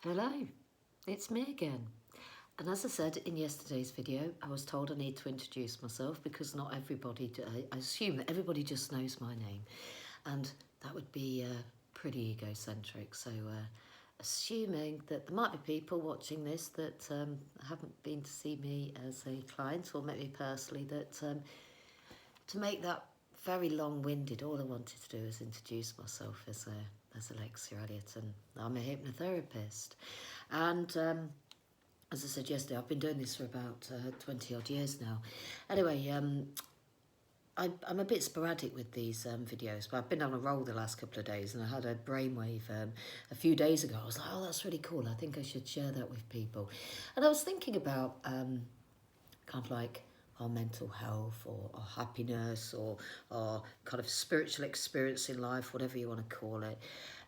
Hello, it's me again. And as I said in yesterday's video, I was told I need to introduce myself because not everybody, I assume that everybody just knows my name. And that would be pretty egocentric. So assuming that there might be people watching this that haven't been to see me as a client or met me personally, that to make that very long-winded, all I wanted to do is introduce myself as Alexia Elliott, and I'm a hypnotherapist. And as I said yesterday, I've been doing this for about 20 odd years now. Anyway, I'm a bit sporadic with these videos, but I've been on a roll the last couple of days, and I had a brainwave a few days ago. I was like, oh, that's really cool. I think I should share that with people. And I was thinking about kind of like our mental health or happiness or kind of spiritual experience in life, whatever you want to call it.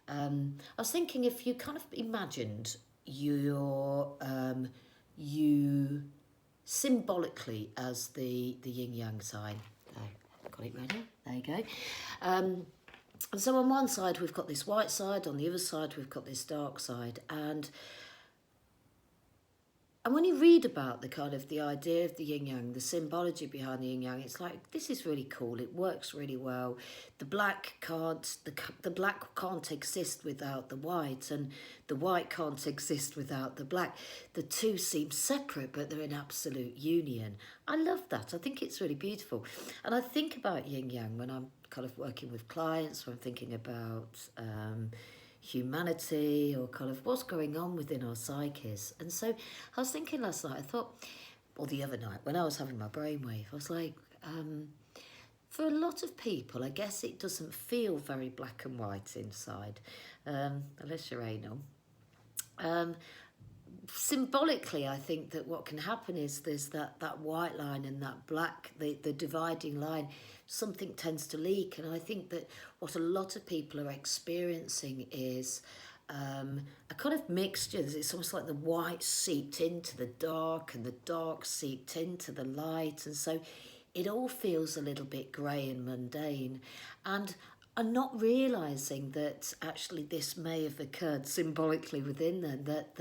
I was thinking if you kind of imagined you symbolically as the yin yang sign. Got it ready, there you go. And so on one side we've got this white side, on the other side we've got this dark side, and when you read about the idea of the yin yang, the symbology behind the yin yang, it's like, this is really cool. It works really well. The black can't exist without the white, and the white can't exist without the black. The two seem separate, but they're in absolute union. I love that. I think it's really beautiful. And I think about yin yang when I'm kind of working with clients, when I'm thinking about humanity or kind of what's going on within our psyches. And so I was thinking last night, or the other night when I was having my brainwave, I was like, for a lot of people, I guess it doesn't feel very black and white inside, unless you're anal. Symbolically, I think that what can happen is there's that white line and that black, the dividing line, something tends to leak. And I think that what a lot of people are experiencing is a kind of mixture. It's almost like the white seeped into the dark and the dark seeped into the light. And so it all feels a little bit grey and mundane. And I'm not realising that actually this may have occurred symbolically within them, that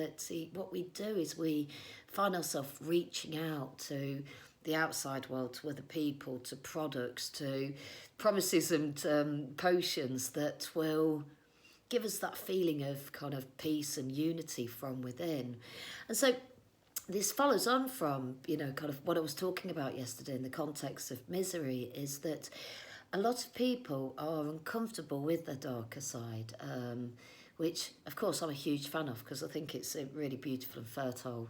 what we do is we find ourselves reaching out to the outside world, to other people, to products, to promises and potions that will give us that feeling of kind of peace and unity from within. And so this follows on from, kind of what I was talking about yesterday in the context of misery, is that a lot of people are uncomfortable with the darker side, which, of course, I'm a huge fan of because I think it's a really beautiful and fertile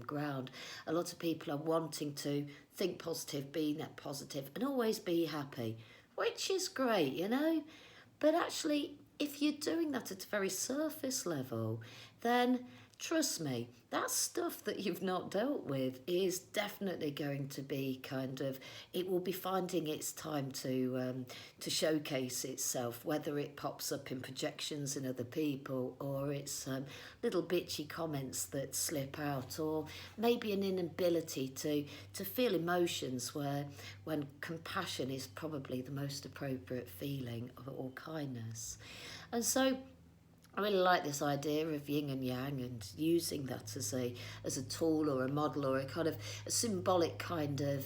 ground. A lot of people are wanting to think positive, be net positive, and always be happy, which is great, But actually, if you're doing that at a very surface level, then trust me, that stuff that you've not dealt with is definitely going to be it will be finding its time to showcase itself, whether it pops up in projections in other people, or it's little bitchy comments that slip out, or maybe an inability to feel emotions when compassion is probably the most appropriate feeling, or kindness. And so I really like this idea of yin and yang and using that as a tool or a model or a kind of a symbolic kind of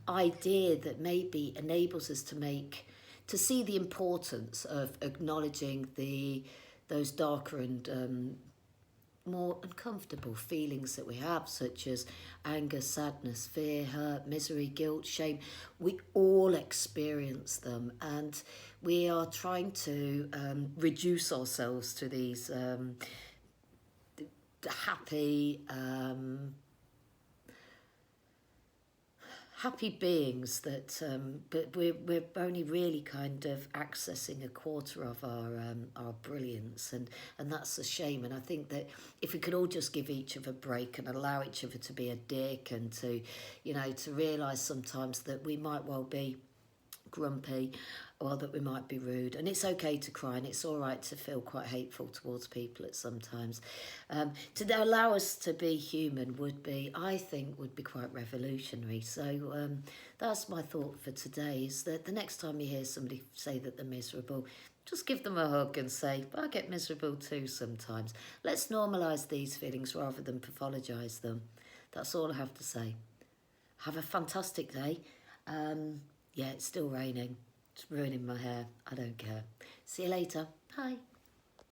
idea that maybe enables us to see the importance of acknowledging those darker and more uncomfortable feelings that we have, such as anger, sadness, fear, hurt, misery, guilt, shame. We all experience them, and we are trying to reduce ourselves to these happy beings that but we're only really kind of accessing a quarter of our brilliance, and that's a shame. And I think that if we could all just give each other a break and allow each other to be a dick, and to realise sometimes that we might well be grumpy, or that we might be rude, and it's okay to cry, and it's all right to feel quite hateful towards people at sometimes. To allow us to be human would be quite revolutionary. So that's my thought for today, is that the next time you hear somebody say that they're miserable, just give them a hug and say, I get miserable too sometimes. Let's normalise these feelings rather than pathologise them. That's all I have to say. Have a fantastic day. Yeah, it's still raining. It's ruining my hair. I don't care. See you later. Bye.